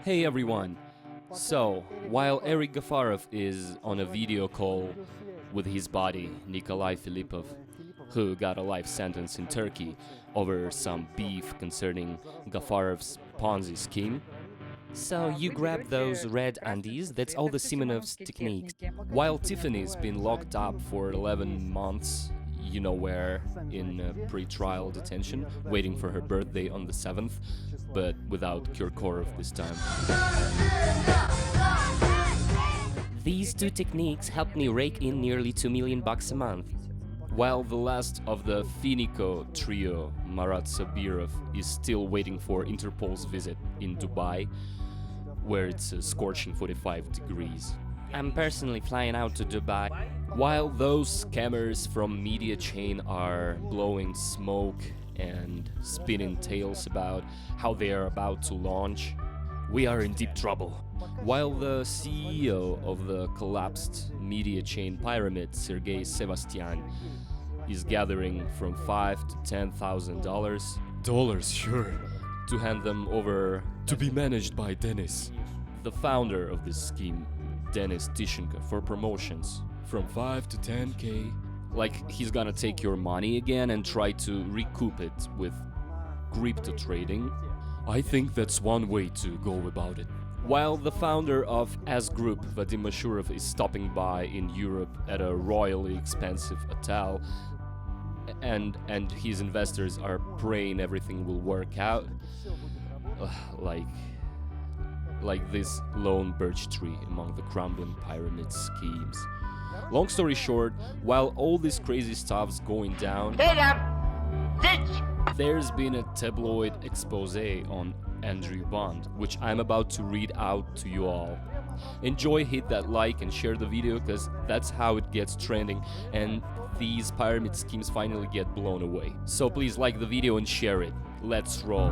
Hey everyone! So, while Eric Gafarov is on a video call with his buddy Nikolai Filipov, who got a life sentence in Turkey over some beef concerning Gafarov's Ponzi scheme, so you grab those red undies, that's all the Simonov's techniques. While Tiffany's been locked up for 11 months, you know where, in pre-trial detention, waiting for her birthday on the 7th, but without Kirkorov this time. These two techniques helped me rake in nearly $2 million a month. While the last of the Finico trio, Marat Sabirov, is still waiting for Interpol's visit in Dubai, where it's scorching 45 degrees. I'm personally flying out to Dubai. While those scammers from Media Chain are blowing smoke and spinning tales about how they are about to launch, we are in deep trouble. While the CEO of the collapsed Media Chain pyramid, Sergei Sebastian, is gathering from $5,000 to $10,000, sure, to hand them over to be managed by Denis, the founder of this scheme, Denis Tishenko, for promotions from 5 to 10k. Like he's gonna take your money again and try to recoup it with crypto trading. I think that's one way to go about it. While the founder of S Group, Vadim Mashurov, is stopping by in Europe at a royally expensive hotel, and his investors are praying everything will work out, like this lone birch tree among the crumbling pyramid schemes. Long story short, while all this crazy stuff's going down, there's been a tabloid expose on Andrew Bond, which I'm about to read out to you all. Enjoy, hit that like and share the video, cause that's how it gets trending and these pyramid schemes finally get blown away. So please like the video and share it. Let's roll.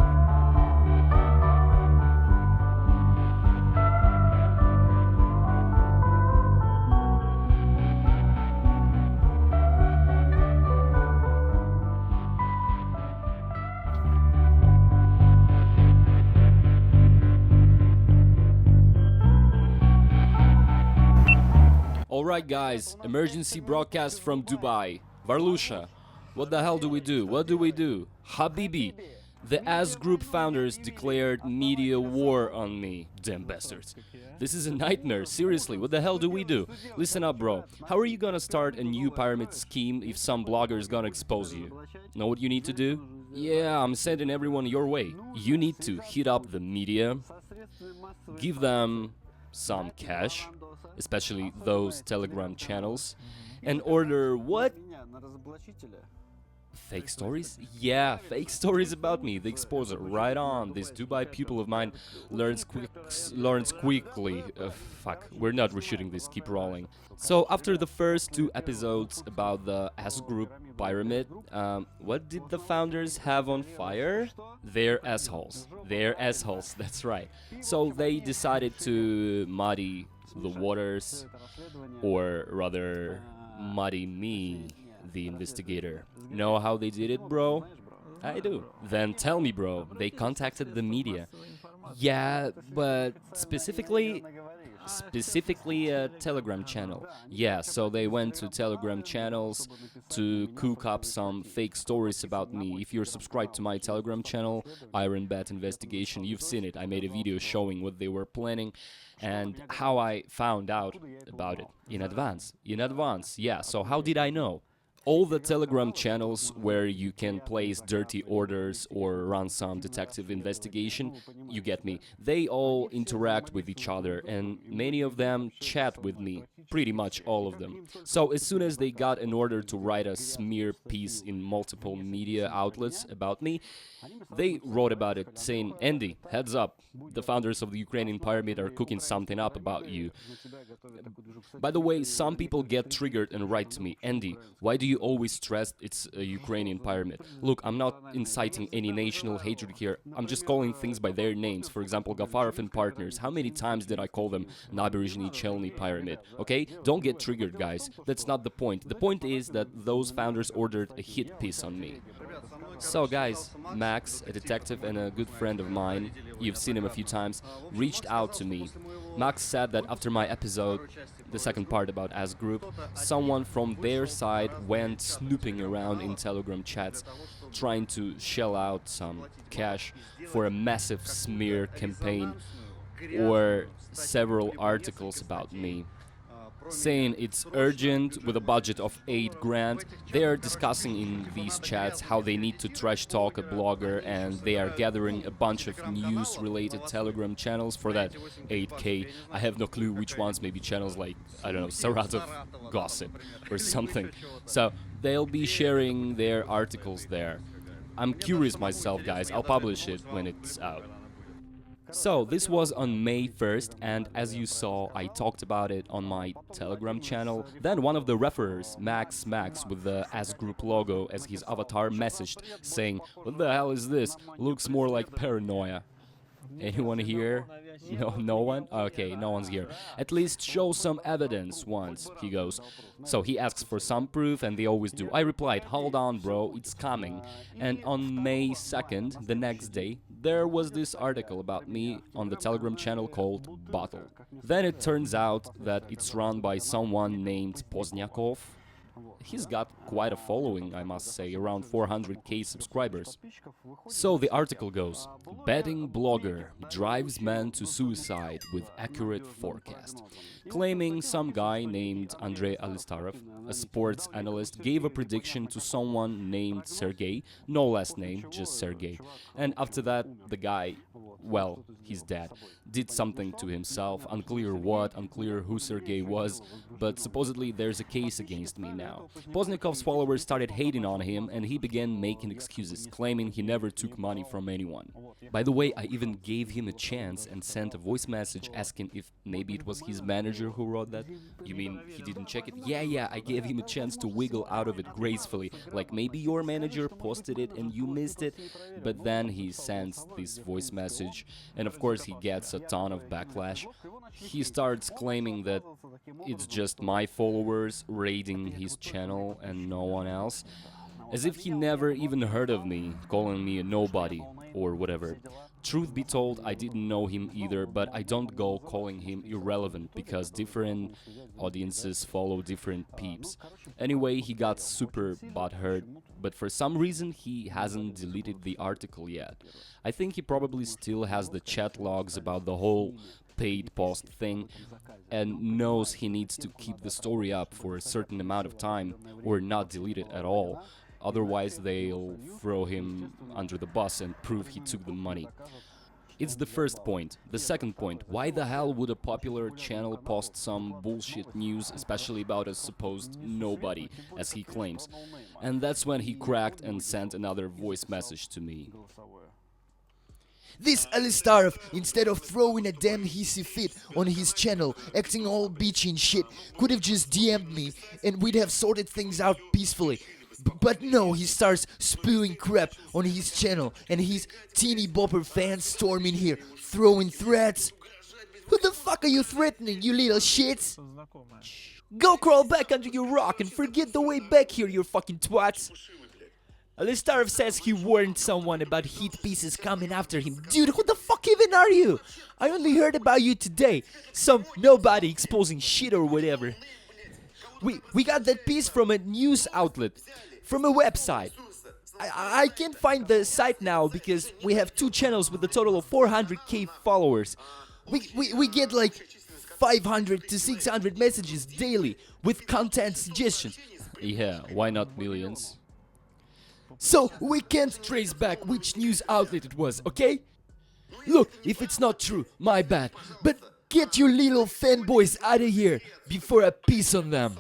Alright guys, emergency broadcast from Dubai. Varlusha, what the hell do we do? What do we do? Habibi, the S Group founders declared media war on me. Damn bastards. This is a nightmare, seriously, what the hell do we do? Listen up bro, how are you gonna start a new pyramid scheme if some blogger is gonna expose you? Know what you need to do? Yeah, I'm sending everyone your way. You need to hit up the media, give them some cash, especially those Telegram channels, and order what? Fake stories? Yeah, fake stories about me, the exposer, right on. This Dubai pupil of mine learns quickly. Fuck, we're not reshooting this, keep rolling. So after the first two episodes about the S Group pyramid, what did the founders have on fire? Their assholes. Their assholes, that's right. So they decided to muddy the waters, or rather, muddy me, the investigator. Know how they did it, bro? I do. Then tell me, bro. They contacted the media. Yeah, but specifically a Telegram channel. Yeah, so they went to Telegram channels to cook up some fake stories about me. If you're subscribed to my Telegram channel, Iron Bat Investigation, you've seen it. I made a video showing what they were planning and how I found out about it in advance. Yeah, so how did I know? All the Telegram channels where you can place dirty orders or run some detective investigation, you get me, they all interact with each other and many of them chat with me, pretty much all of them. So as soon as they got an order to write a smear piece in multiple media outlets about me, they wrote about it saying, Andy, heads up, the founders of the Ukrainian pyramid are cooking something up about you. By the way, some people get triggered and write to me, Andy, why do you always stress it's a Ukrainian pyramid? Look, I'm not inciting any national hatred here, I'm just calling things by their names. For example, Gafarov and partners, how many times did I call them Naberezhny Chelny pyramid? Okay, don't get triggered guys, that's not the point. The point is that those founders ordered a hit piece on me. So, guys, Max, a detective and a good friend of mine, you've seen him a few times, reached out to me. Max said that after my episode, the second part about As Group, someone from their side went snooping around in Telegram chats trying to shell out some cash for a massive smear campaign or several articles about me, saying it's urgent with a budget of 8 grand. They are discussing in these chats how they need to trash talk a blogger, and they are gathering a bunch of news related Telegram channels for that 8k. I have no clue which ones, maybe channels like, I don't know, Saratov Gossip or something. So they'll be sharing their articles there. I'm curious myself, guys. I'll publish it when it's out. So, this was on May 1st, and as you saw, I talked about it on my Telegram channel. Then one of the referers, Max, with the S Group logo as his avatar, messaged saying, "What the hell is this? Looks more like paranoia." Anyone here? No, no one? Okay, no one's here. At least show some evidence once, he goes. So he asks for some proof, and they always do. I replied, hold on, bro, it's coming. And on May 2nd, the next day, there was this article about me on the Telegram channel called Bottle. Then it turns out that it's run by someone named Poznyakov. He's got quite a following, I must say, around 400k subscribers. So the article goes, betting blogger drives man to suicide with accurate forecast. Claiming some guy named Andrei Alistarov, a sports analyst, gave a prediction to someone named Sergey, no last name, just Sergey. And after that, the guy, well, he's dead. Did something to himself, unclear what, unclear who Sergey was, but supposedly there's a case against me now. Poznikov's followers started hating on him, and he began making excuses, claiming he never took money from anyone. By the way, I even gave him a chance and sent a voice message asking if maybe it was his manager who wrote that. You mean he didn't check it? Yeah, I gave him a chance to wiggle out of it gracefully, like maybe your manager posted it and you missed it, but then he sends this voice message, and of course he gets a ton of backlash. He starts claiming that it's just my followers raiding his channel and no one else, as if he never even heard of me, calling me a nobody or whatever. Truth be told, I didn't know him either, but I don't go calling him irrelevant because different audiences follow different peeps. Anyway, he got super butthurt, but for some reason he hasn't deleted the article yet. I think he probably still has the chat logs about the whole paid post thing and knows he needs to keep the story up for a certain amount of time or not delete it at all. Otherwise, they'll throw him under the bus and prove he took the money. It's the first point. The second point, why the hell would a popular channel post some bullshit news, especially about a supposed nobody, as he claims? And that's when he cracked and sent another voice message to me. This Alistarov, instead of throwing a damn hissy fit on his channel, acting all bitchy and shit, could have just DM'd me and we'd have sorted things out peacefully. But no, he starts spewing crap on his channel, and his teeny bopper fans storm in here, throwing threats. Who the fuck are you threatening, you little shits? Go crawl back under your rock and forget the way back here, you fucking twats. Alistarov says he warned someone about hit pieces coming after him. Dude, who the fuck even are you? I only heard about you today. Some nobody exposing shit or whatever. We got that piece from a news outlet, from a website. I can't find the site now because we have 2 channels with a total of 400k followers. We get like 500 to 600 messages daily with content suggestions. Yeah, why not millions? So we can't trace back which news outlet it was, okay? Look, if it's not true, my bad. But get your little fanboys out of here before I piss on them.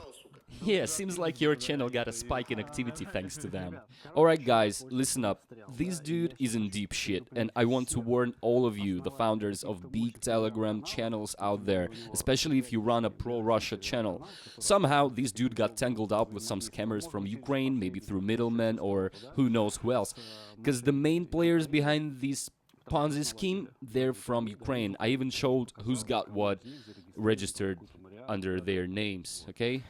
Yeah, seems like your channel got a spike in activity thanks to them. Alright guys, listen up. This dude is in deep shit, and I want to warn all of you, the founders of big Telegram channels out there, especially if you run a pro-Russia channel. Somehow, this dude got tangled up with some scammers from Ukraine, maybe through middlemen or who knows who else. Because the main players behind this Ponzi scheme, they're from Ukraine. I even showed who's got what registered under their names, okay?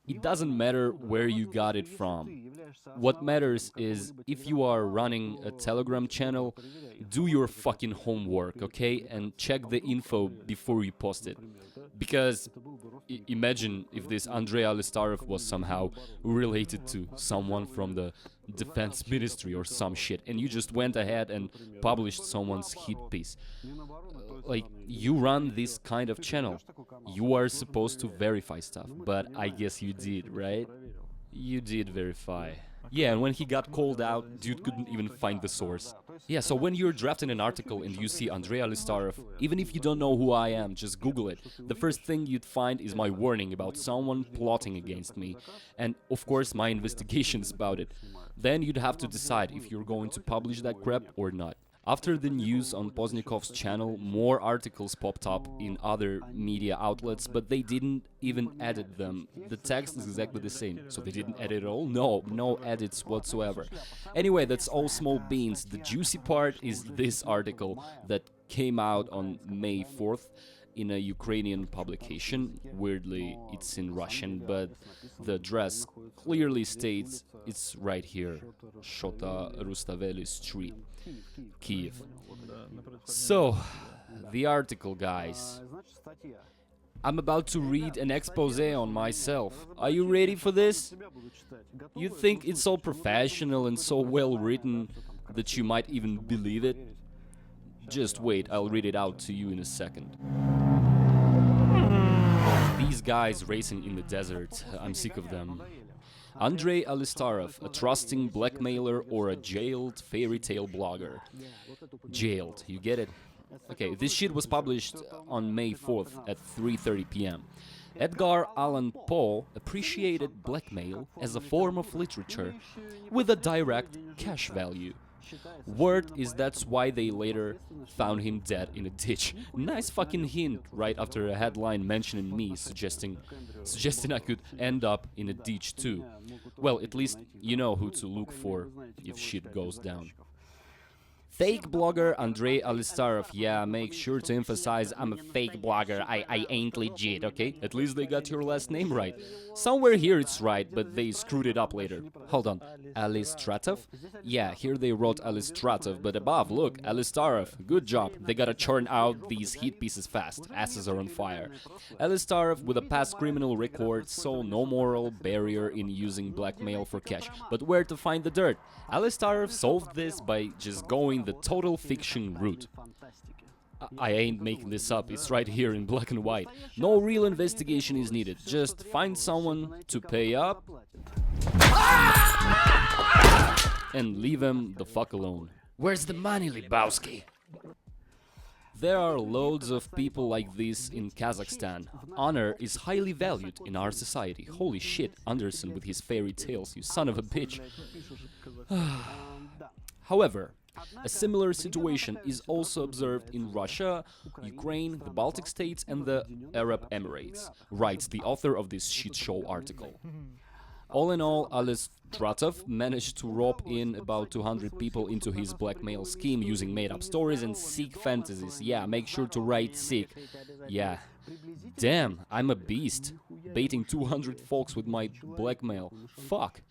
It doesn't matter where you got it from. What matters is if you are running a Telegram channel, do your fucking homework, okay? And check the info before you post it. Because imagine if this Andrei Alistarov was somehow related to someone from the defense ministry or some shit, and you just went ahead and published someone's hit piece. Like, you run this kind of channel. You are supposed to verify stuff, but I guess you did, right? You did verify. Yeah, and when he got called out, dude couldn't even find the source. Yeah, so when you're drafting an article and you see Andrei Alistarov, even if you don't know who I am, just Google it. The first thing you'd find is my warning about someone plotting against me. And, of course, my investigations about it. Then you'd have to decide if you're going to publish that crap or not. After the news on Poznikov's channel, more articles popped up in other media outlets, but they didn't even edit them. The text is exactly the same. So they didn't edit at all? No edits whatsoever. Anyway, that's all small beans. The juicy part is this article that came out on May 4th in a Ukrainian publication. Weirdly, it's in Russian, but the address clearly states it's right here, Shota Rustaveli Street, Kiev. So, the article, guys. I'm about to read an expose on myself. Are you ready for this? You think it's so professional and so well written that you might even believe it? Just wait, I'll read it out to you in a second. These guys racing in the desert, I'm sick of them. Andrei Alistarov, a trusting blackmailer or a jailed fairy tale blogger. Jailed, you get it? Okay, this shit was published on May 4th at 3:30 p.m. Edgar Allan Poe appreciated blackmail as a form of literature with a direct cash value. Word is that's why they later found him dead in a ditch. Nice fucking hint right after a headline mentioning me, suggesting I could end up in a ditch too. Well, at least you know who to look for if shit goes down. Fake blogger Andrei Alistarov. Yeah, make sure to emphasize I'm a fake blogger. I ain't legit, okay? At least they got your last name right. Somewhere here it's right, but they screwed it up later. Hold on. Alistratov? Yeah, here they wrote Alistratov, but above, look, Alistarov. Good job. They gotta churn out these hit pieces fast. Asses are on fire. Alistarov, with a past criminal record, saw no moral barrier in using blackmail for cash. But where to find the dirt? Alistarov solved this by just going the total fiction route. I ain't making this up, it's right here in black and white. No real investigation is needed, just find someone to pay up and leave them the fuck alone. Where's the money, Lebowski? There are loads of people like this in Kazakhstan. Honor is highly valued in our society. Holy shit, Anderson with his fairy tales, you son of a bitch. However, a similar situation is also observed in Russia, Ukraine, the Baltic states and the Arab Emirates, writes the author of this shitshow article. All in all, Alistratov managed to rope in about 200 people into his blackmail scheme using made-up stories and sick fantasies. Yeah, make sure to write sick. Yeah. Damn, I'm a beast. Baiting 200 folks with my blackmail. Fuck.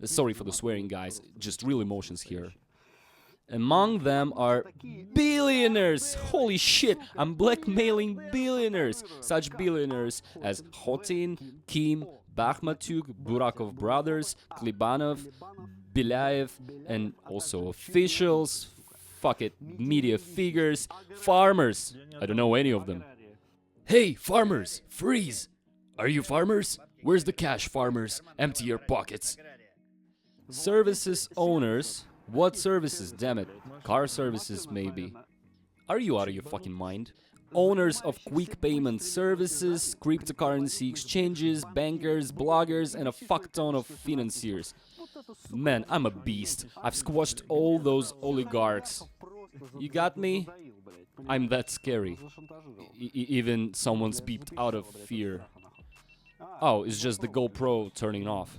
Sorry for the swearing, guys. Just real emotions here. Among them are billionaires! Holy shit, I'm blackmailing billionaires! Such billionaires as Hotin, Kim, Bakhmatyuk, Burakov brothers, Klibanov, Bilayev, and also officials, fuck it, media figures, farmers. I don't know any of them. Hey, farmers, freeze! Are you farmers? Where's the cash, farmers? Empty your pockets. Services owners. What services, damn it? Car services, maybe. Are you out of your fucking mind? Owners of quick payment services, cryptocurrency exchanges, bankers, bloggers, and a fuck ton of financiers. Man, I'm a beast. I've squashed all those oligarchs. You got me? I'm that scary. Even someone's beeped out of fear. Oh, it's just the GoPro turning off.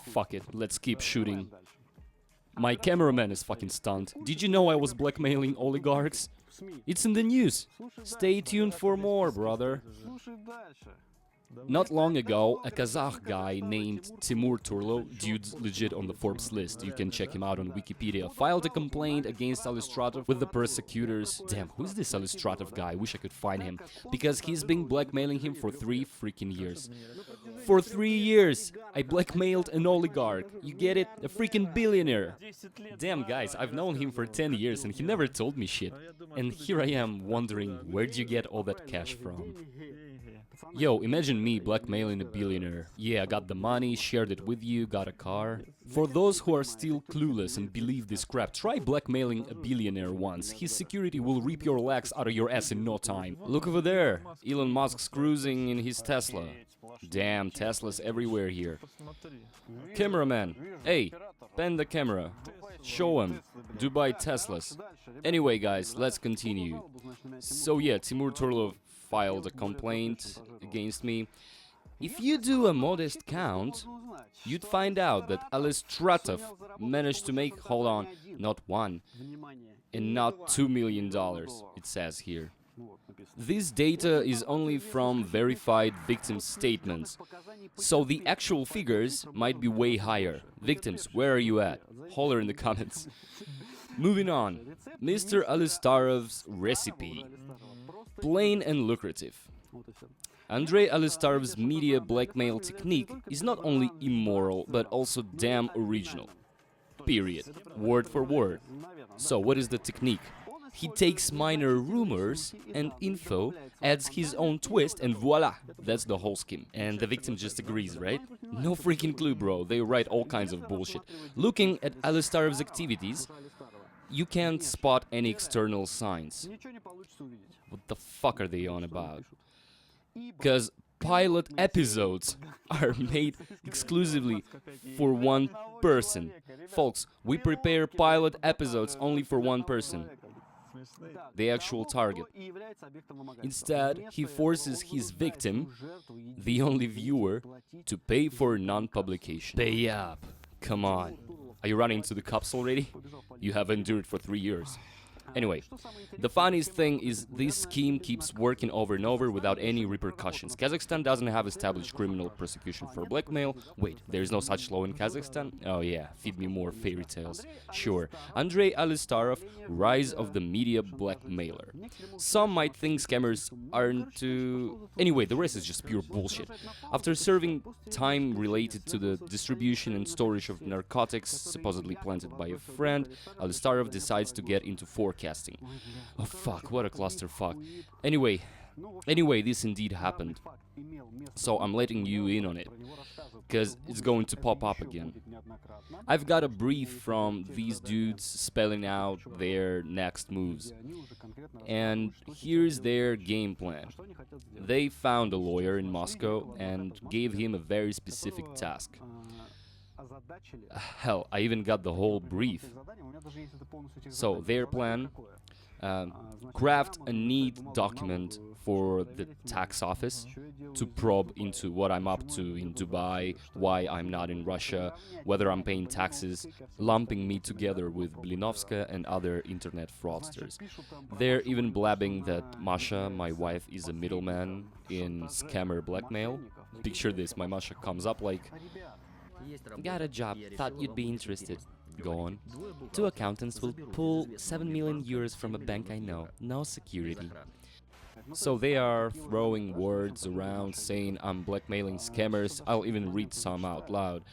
Fuck it, let's keep shooting. My cameraman is fucking stunned. Did you know I was blackmailing oligarchs? It's in the news. Stay tuned for more, brother. Not long ago, a Kazakh guy named Timur Turlo, dude's legit on the Forbes list, you can check him out on Wikipedia, filed a complaint against Alistratov with the prosecutors. Damn, who's this Alistratov guy? I wish I could find him. Because he's been blackmailing him for 3 freaking years. For 3 years! I blackmailed an oligarch. You get it? A freaking billionaire. Damn, guys, I've known him for 10 years and he never told me shit. And here I am wondering, where'd you get all that cash from? Yo, imagine me blackmailing a billionaire. Yeah, I got the money, shared it with you, got a car. For those who are still clueless and believe this crap, try blackmailing a billionaire once. His security will rip your legs out of your ass in no time. Look over there, Elon Musk's cruising in his Tesla. Damn, Teslas everywhere here. Cameraman, hey, pan the camera. Show him. Dubai Teslas. Anyway, guys, let's continue. So yeah, Timur Turlov filed a complaint against me. If you do a modest count, you'd find out that Alistratov managed to make, hold on, not $1 and not $2 million, it says here. This data is only from verified victim statements, so the actual figures might be way higher. Victims, where are you at? Holler in the comments. Moving on, Mr. Alistarov's recipe. Plain and lucrative. Andrei Alistarov's media blackmail technique is not only immoral, but also damn original. Period. Word for word. So what is the technique? He takes minor rumors and info, adds his own twist, and voila! That's the whole scheme. And the victim just agrees, right? No freaking clue, bro. They write all kinds of bullshit. Looking at Alistarov's activities, you can't spot any external signs. What the fuck are they on about? Because pilot episodes are made exclusively for one person. Folks, we prepare pilot episodes only for one person. The actual target. Instead, he forces his victim, the only viewer, to pay for non-publication. Pay up. Come on. Are you running to the cops already? You have endured for 3 years. Anyway, the funniest thing is this scheme keeps working over and over without any repercussions. Kazakhstan doesn't have established criminal prosecution for blackmail. Wait, there's no such law in Kazakhstan? Oh yeah, feed me more fairy tales. Sure, Andrei Alistarov, rise of the media blackmailer. Some might think scammers aren't too... Anyway, the rest is just pure bullshit. After serving time related to the distribution and storage of narcotics supposedly planted by a friend, Alistarov decides to get into forecasting. Oh fuck, what a clusterfuck. Anyway, this indeed happened. So I'm letting you in on it, because it's going to pop up again. I've got a brief from these dudes spelling out their next moves. And here's their game plan. They found a lawyer in Moscow and gave him a very specific task. Hell, I even got the whole brief. So, their plan, craft a neat document for the tax office to probe into what I'm up to in Dubai, why I'm not in Russia, whether I'm paying taxes, lumping me together with Blinovska and other internet fraudsters. They're even blabbing that Masha, my wife, is a middleman in scammer blackmail. Picture this, my Masha comes up like, got a job, thought you'd be interested. Go on. 2 accountants will pull 7 million euros from a bank I know. No security. So they are throwing words around saying I'm blackmailing scammers. I'll even read some out loud.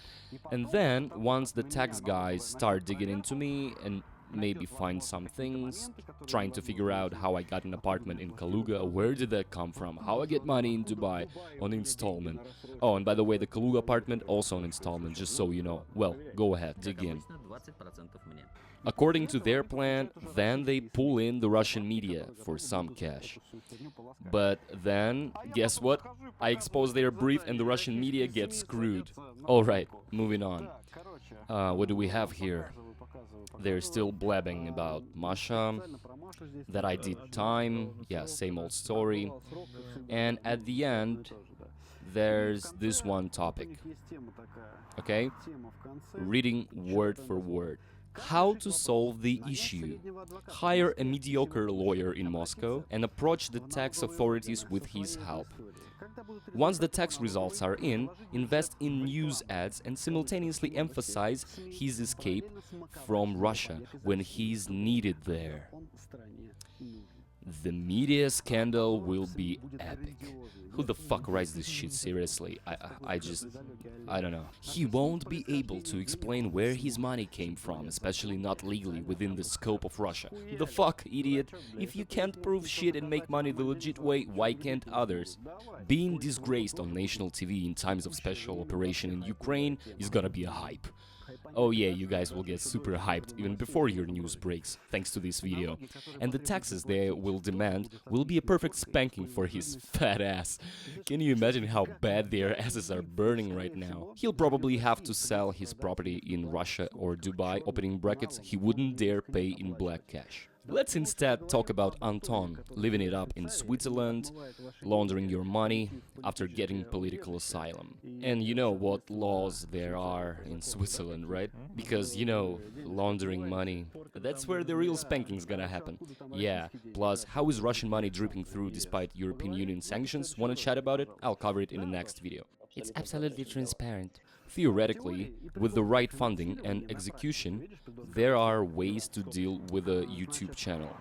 And then, once the tax guys start digging into me and maybe find some things, trying to figure out how I got an apartment in Kaluga, where did that come from, how I get money in Dubai on installment. Oh, and by the way, the Kaluga apartment also on installment, just so you know. Well, go ahead, dig in. According to their plan, then they pull in the Russian media for some cash. But then, guess what? I expose their brief and the Russian media get screwed. Alright, moving on. What do we have here? They're still blabbing about Masha, that I did time, yeah, same old story. And at the end, there's this one topic. Okay? Reading word for word. How to solve the issue. Hire a mediocre lawyer in Moscow and approach the tax authorities with his help. Once the tax results are in, invest in news ads and simultaneously emphasize his escape from Russia when he's needed there. The media scandal will be epic. Who the fuck writes this shit seriously? I don't know. He won't be able to explain where his money came from, especially not legally within the scope of Russia. The fuck, idiot? If you can't prove shit and make money the legit way, why can't others? Being disgraced on national TV in times of special operation in Ukraine is gonna be a hype. Oh yeah, you guys will get super hyped even before your news breaks, thanks to this video. And the taxes they will demand will be a perfect spanking for his fat ass. Can you imagine how bad their asses are burning right now? He'll probably have to sell his property in Russia or Dubai, opening brackets, he wouldn't dare pay in black cash. Let's instead talk about Anton, living it up in Switzerland, laundering your money after getting political asylum. And you know what laws there are in Switzerland, right? Because, you know, laundering money, that's where the real spanking's gonna happen. Yeah, plus, how is Russian money dripping through despite European Union sanctions? Wanna chat about it? I'll cover it in the next video. It's absolutely transparent. Theoretically, with the right funding and execution, there are ways to deal with a YouTube channel.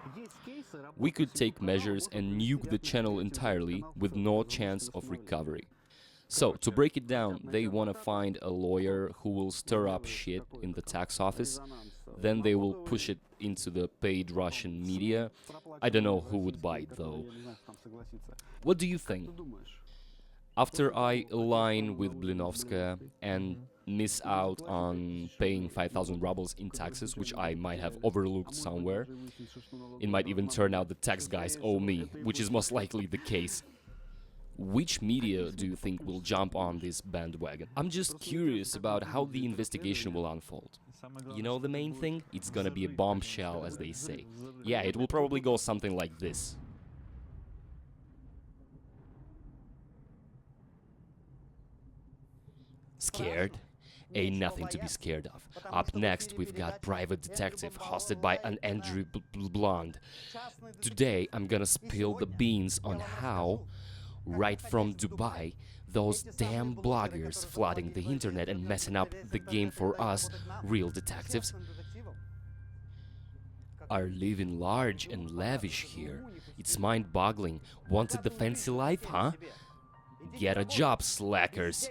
We could take measures and nuke the channel entirely with no chance of recovery. So, to break it down, they want to find a lawyer who will stir up shit in the tax office, then they will push it into the paid Russian media. I don't know who would buy it though. What do you think? After I align with Blinovskaya and miss out on paying 5,000 rubles in taxes, which I might have overlooked somewhere, it might even turn out the tax guys owe me, which is most likely the case. Which media do you think will jump on this bandwagon? I'm just curious about how the investigation will unfold. You know the main thing? It's gonna be a bombshell, as they say. Yeah, it will probably go something like this. Scared? Ain't nothing to be scared of. Up next, we've got Private Detective, hosted by an Andrew Blonde. Today, I'm gonna spill the beans on how, right from Dubai, those damn bloggers flooding the internet and messing up the game for us, real detectives, are living large and lavish here. It's mind-boggling. Wanted the fancy life, huh? Get a job, slackers.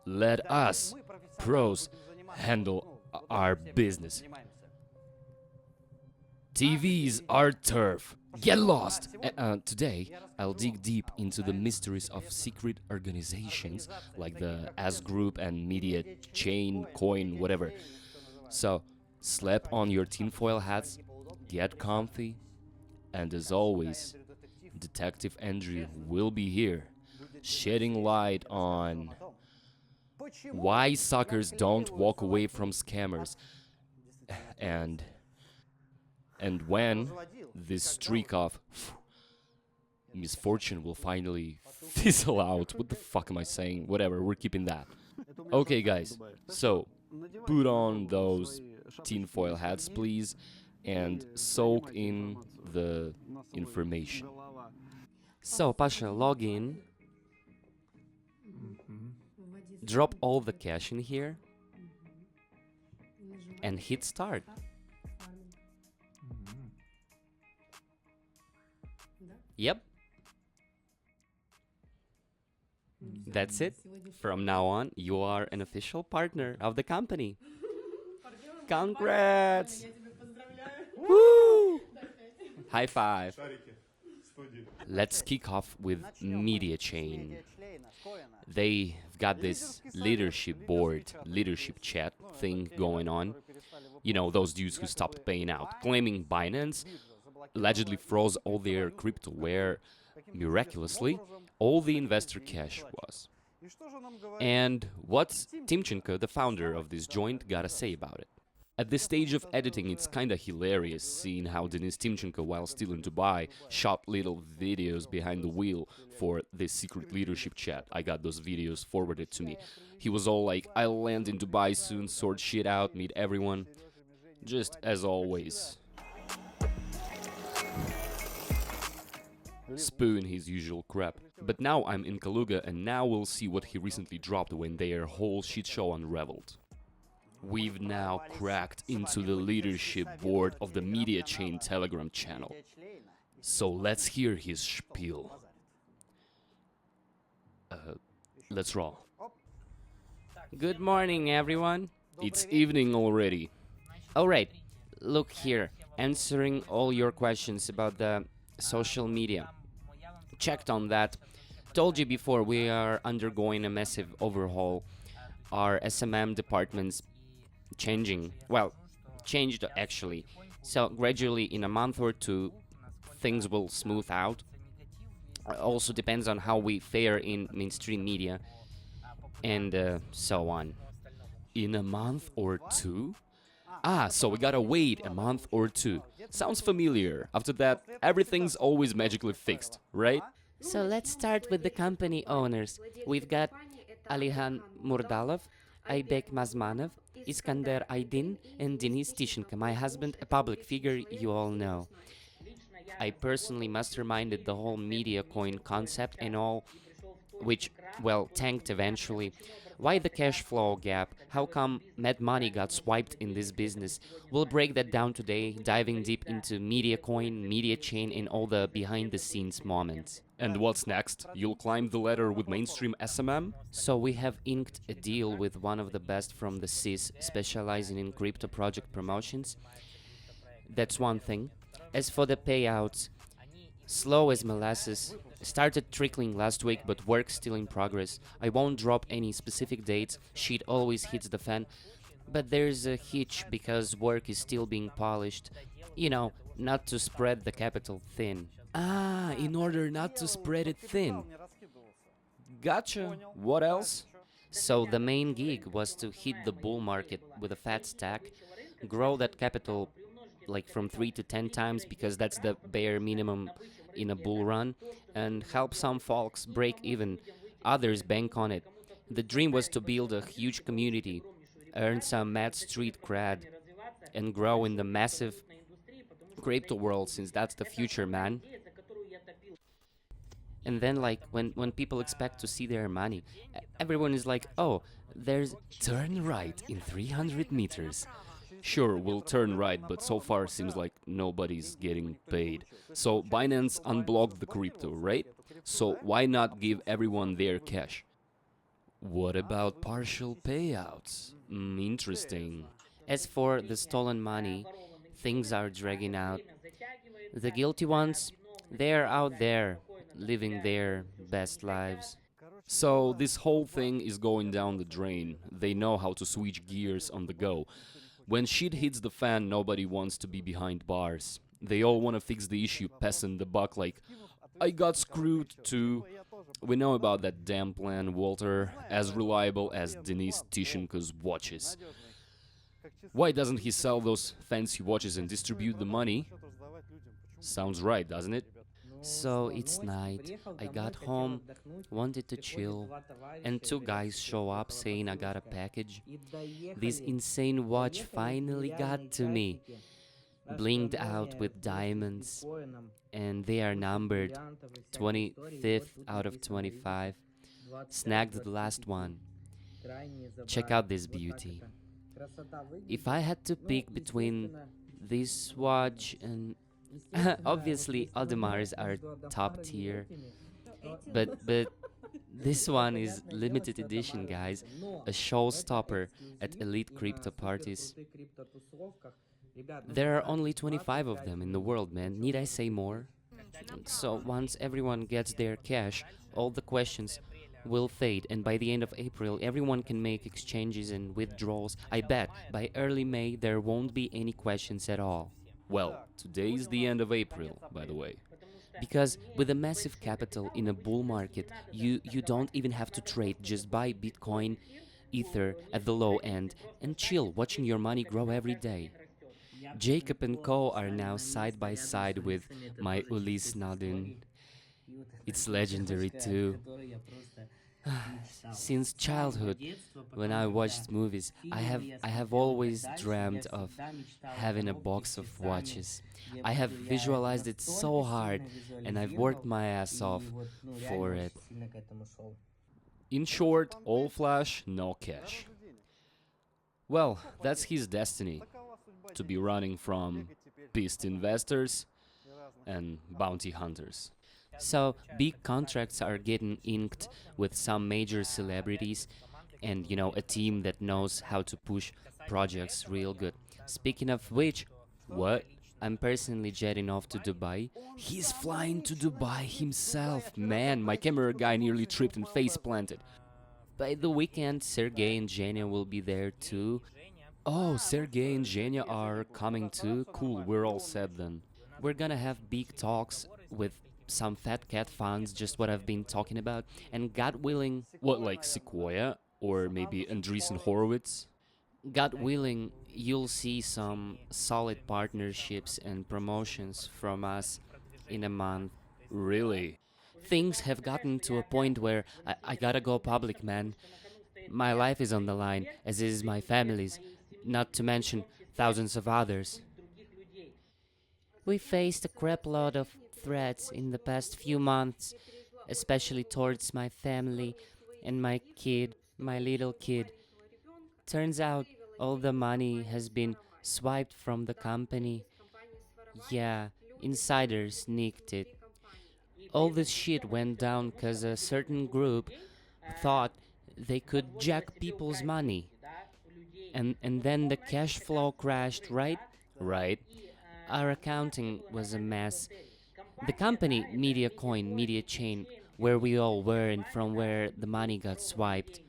Let us, pros, handle our business. TV's our turf. Get lost! Today, I'll dig deep into the mysteries of secret organizations like the S Group and Media Chain, Coin, whatever. So, slap on your tinfoil hats, get comfy, and as always, Detective Andrew will be here, shedding light on why suckers don't walk away from scammers, and when this streak of misfortune will finally fizzle out. What the fuck am I saying? Whatever, we're keeping that. Okay, guys, so put on those tinfoil hats, please, and soak in the information. So, Pasha, log in. Drop all the cash in here and hit start. Yep. That's it. From now on, you are an official partner of the company. Congrats! Woo! High five. Let's kick off with Media Chain. They've got this leadership board, leadership chat thing going on. You know, those dudes who stopped paying out, claiming Binance allegedly froze all their crypto where, miraculously, all the investor cash was. And what's Timchenko, the founder of this joint, gotta say about it? At this stage of editing, it's kinda hilarious seeing how Denis Timchenko, while still in Dubai, shot little videos behind the wheel for this secret leadership chat. I got those videos forwarded to me. He was all like, I'll land in Dubai soon, sort shit out, meet everyone. Just as always. spoon his usual crap. But now I'm in Kaluga, and now we'll see what he recently dropped when their whole shit show unraveled. We've now cracked into the leadership board of the Media Chain Telegram channel. So let's hear his spiel. Let's roll. Good morning, everyone. It's evening already. Alright, look here, answering all your questions about the social media. Checked on that. Told you before, we are undergoing a massive overhaul. Our SMM department's changing. Well, changed actually. So, gradually, in a month or two, things will smooth out. Also depends on how we fare in mainstream media and so on. In a month or two? Ah, so we gotta wait a month or two. Sounds familiar. After that, everything's always magically fixed, right? So let's start with the company owners. We've got Alihan Murdalov, Aybek Mazmanov, Iskander Aydin, and Denis Tishenko, my husband, a public figure you all know. I personally masterminded the whole media coin concept and all, which, well, tanked eventually. Why the cash flow gap? How come mad money got swiped in this business? We'll break that down today, diving deep into media coin, media chain, and all the behind the scenes moments. And what's next? You'll climb the ladder with mainstream SMM? So we have inked a deal with one of the best from the CIS, specializing in crypto project promotions. That's one thing. As for the payouts, slow as molasses. Started trickling last week, but work's still in progress. I won't drop any specific dates, shit always hits the fan. But there's a hitch because work is still being polished. You know, not to spread the capital thin. Ah, in order not to spread it thin. Gotcha. What else? So the main gig was to hit the bull market with a fat stack, grow that capital like from 3 to 10 times because that's the bare minimum in a bull run, and help some folks break even, others bank on it. The dream was to build a huge community, earn some mad street cred, and grow in the massive crypto world, since that's the future, man. And then, like, when people expect to see their money, everyone is like, oh, there's Turn right in 300 meters. Sure, we'll turn right, but so far seems like nobody's getting paid. So Binance unblocked the crypto, right? So why not give everyone their cash? What about partial payouts? Interesting. As for the stolen money, things are dragging out. The guilty ones, they're out there, living their best lives. So this whole thing is going down the drain. They know how to switch gears on the go. When shit hits the fan, nobody wants to be behind bars. They all want to fix the issue, passing the buck like, I got screwed too. We know about that damn plan, Walter, as reliable as Denis Tishenko's watches. Why doesn't he sell those fancy watches and distribute the money? Sounds right, doesn't it? So it's night. I got home, wanted to chill, and two guys show up saying I got a package. This insane watch finally got to me, blinged out with diamonds, and they are numbered 25th out of 25. Snagged the last one. Check out this beauty. If I had to pick between this watch and obviously Audemar's are top tier, but this one is limited edition, guys, a showstopper at elite crypto parties. There are only 25 of them in the world, man. Need I say more? So once everyone gets their cash, all the questions will fade, and by the end of April, everyone can make exchanges and withdrawals. I bet by early May there won't be any questions at all. Well, today's the end of April, by the way. Because with a massive capital in a bull market, you don't even have to trade, just buy Bitcoin, Ether at the low end, and chill, watching your money grow every day. Jacob and Co are now side by side with my Ulyss Nadin. It's legendary too. Since childhood, when I watched movies, I have always dreamt of having a box of watches. I have visualized it so hard, and I've worked my ass off for it. In short, all flash, no cash. Well, that's his destiny, to be running from pissed investors and bounty hunters. So big contracts are getting inked with some major celebrities and a team that knows how to push projects real good. Speaking of which, What? I'm personally jetting off to Dubai. He's flying to Dubai himself. Man, my camera guy nearly tripped and face planted. By the weekend, Sergey and Zhenya will be there too. Oh, Sergey and Zhenya are coming too? Cool, we're all set then. We're gonna have big talks with some fat cat funds, just what I've been talking about, and God willing, What, like Sequoia? Or maybe Andreessen Horowitz? God willing, you'll see some solid partnerships and promotions from us in a month. Really? Things have gotten to a point where I gotta go public, man. My life is on the line, as is my family's, not to mention thousands of others. We faced a crapload of threats in the past few months, especially towards my family and my kid, my little kid. Turns out all the money has been swiped from the company. Yeah, insiders nicked it. All this shit went down because a certain group thought they could jack people's money. And then the cash flow crashed, right? Right. Our accounting was a mess. The company, MediaCoin, Media Chain, where we all were and from where the money got swiped.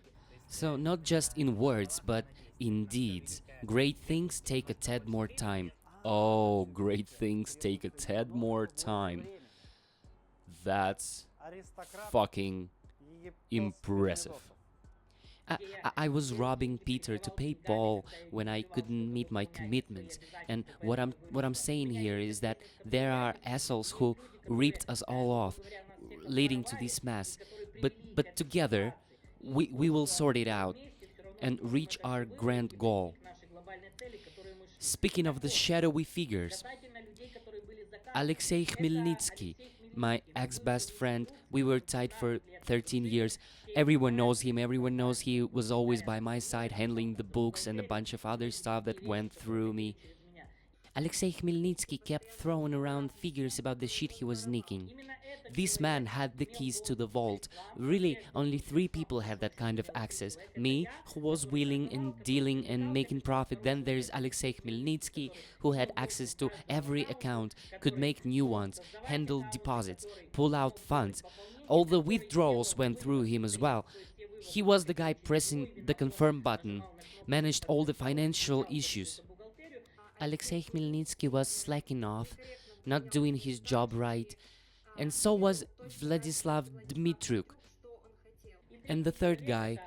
So, not just in words, but in deeds. Great things take a tad more time. Oh, great things take a tad more time. That's fucking impressive. I was robbing Peter to pay Paul when I couldn't meet my commitments. And what I'm saying here is that there are assholes who ripped us all off, leading to this mess. But together, we will sort it out and reach our grand goal. Speaking of the shadowy figures, Alexei Khmelnytsky, my ex-best friend, we were tied for 13 years. Everyone knows him, everyone knows he was always by my side handling the books and a bunch of other stuff that went through me. Alexei Khmelnytsky kept throwing around figures about the shit he was nicking. This man had the keys to the vault. Really, only 3 people had that kind of access. Me, who was wheeling and dealing and making profit. Then there's Alexei Khmelnytsky, who had access to every account, could make new ones, handle deposits, pull out funds. All the withdrawals went through him as well. He was the guy pressing the confirm button, managed all the financial issues. Alexei Khmelnytsky was slacking off, not doing his job right, and so was Vladislav Dmitruk. And the third guy,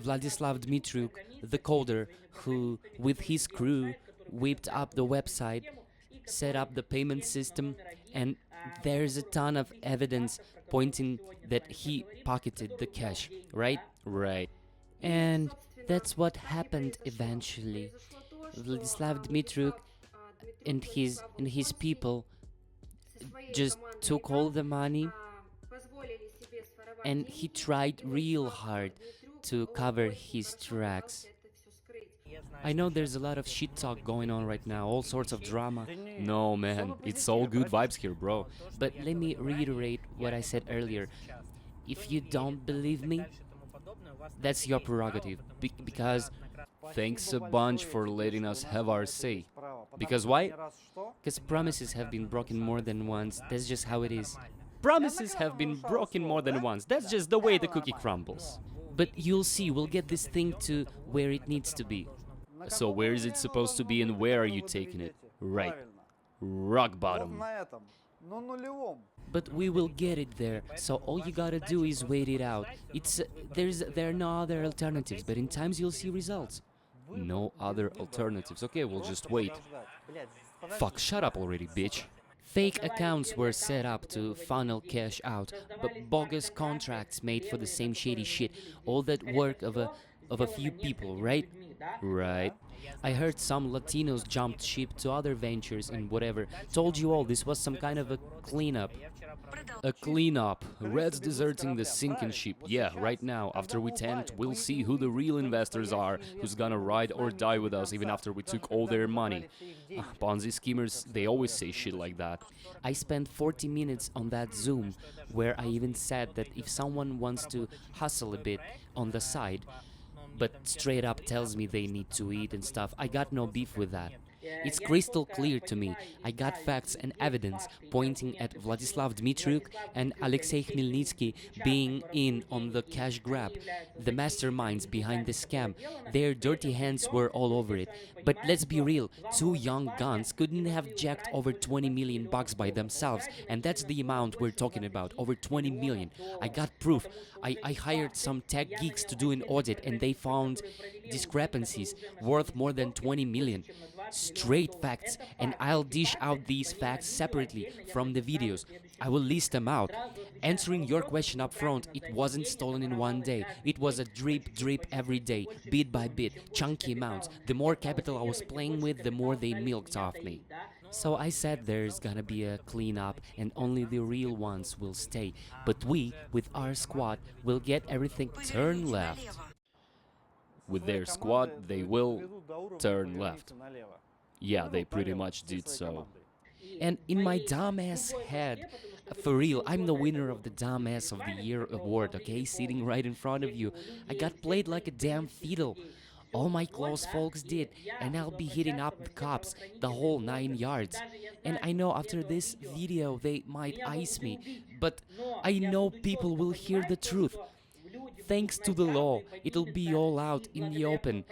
Vladislav Dmitruk, the coder, who, with his crew, whipped up the website, set up the payment system, and there's a ton of evidence pointing that he pocketed the cash, right? Right. And that's what happened eventually. Vladislav Dmitruk and his people just took all the money, and he tried real hard to cover his tracks. I know there's a lot of shit talk going on right now, all sorts of drama, No, man, it's all good vibes here, bro. but let me reiterate what I said earlier. If you don't believe me, that's your prerogative, because Thanks a bunch for letting us have our say. Because why? promises have been broken more than once. That's just how it is. Promises have been broken more than once. That's just the way the cookie crumbles. But you'll see, we'll get this thing to where it needs to be. So where is it supposed to be and where are you taking it? Right. Rock bottom. But we will get it there. So all you gotta do is wait it out. There are no other alternatives, but in times you'll see results. No other alternatives. Okay, we'll just wait. Fuck, shut up already, bitch. Fake accounts were set up to funnel cash out, but bogus contracts made for the same shady shit. All that work of a few people, right? Right. I heard some Latinos jumped ship to other ventures and whatever. Told you all this was some kind of a cleanup. A cleanup. Reds deserting the sinking ship. Yeah, right now, after we tanked, we'll see who the real investors are, who's gonna ride or die with us even after we took all their money. Ponzi schemers, they always say shit like that. I spent 40 minutes on that Zoom where I even said that if someone wants to hustle a bit on the side, but straight up tells me they need to eat and stuff, I got no beef with that. It's crystal clear to me. I got facts and evidence pointing at Vladislav Dmitriuk and Alexei Khmelnytsky being in on the cash grab, the masterminds behind the scam. Their dirty hands were all over it. But let's be real, two young guns couldn't have jacked over 20 million bucks by themselves, and that's the amount we're talking about, over 20 million. I got proof. I hired some tech geeks to do an audit, and they found discrepancies worth more than 20 million. Straight facts, and I'll dish out these facts separately from the videos. I will list them out. Answering your question up front, it wasn't stolen in one day. It was a drip every day, bit by bit, chunky amounts. The more capital I was playing with, the more they milked off me. So I said there's gonna be a cleanup and only the real ones will stay. But we, with our squad, will get everything turned left. With their squad, they will turn left. Yeah, they pretty much did so. And in my dumbass head, for real, I'm the winner of the Dumbass of the Year award, okay? Sitting right in front of you. I got played like a damn fiddle. All my close folks did, and I'll be hitting up the cops, the whole 9 yards. And I know after this video they might ice me, but I know people will hear the truth. Thanks to the law, it'll be all out in the open,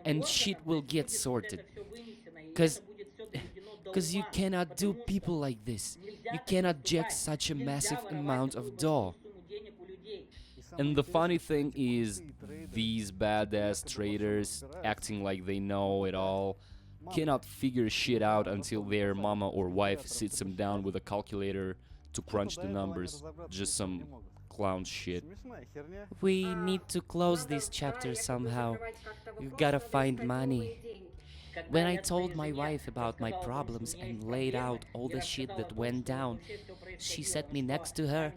and shit will get sorted. Cause you cannot do people like this. You cannot jack such a massive amount of dough. And the funny thing is, these badass traders, acting like they know it all, cannot figure shit out until their mama or wife sits them down with a calculator to crunch the numbers. Just some clown shit. We need to close this chapter somehow. We've gotta find money. When I told my wife about my problems and laid out all the shit that went down, she sat me next to her.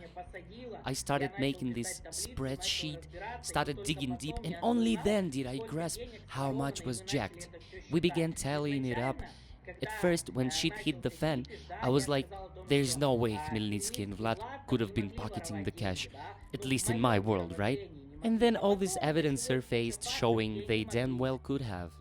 I started making this spreadsheet, started digging deep, and only then did I grasp how much was jacked. We began tallying it up. At first, when shit hit the fan, I was like, there's no way Khmelnytsky and Vlad could have been pocketing the cash. At least in my world, right? And then all this evidence surfaced showing they damn well could have.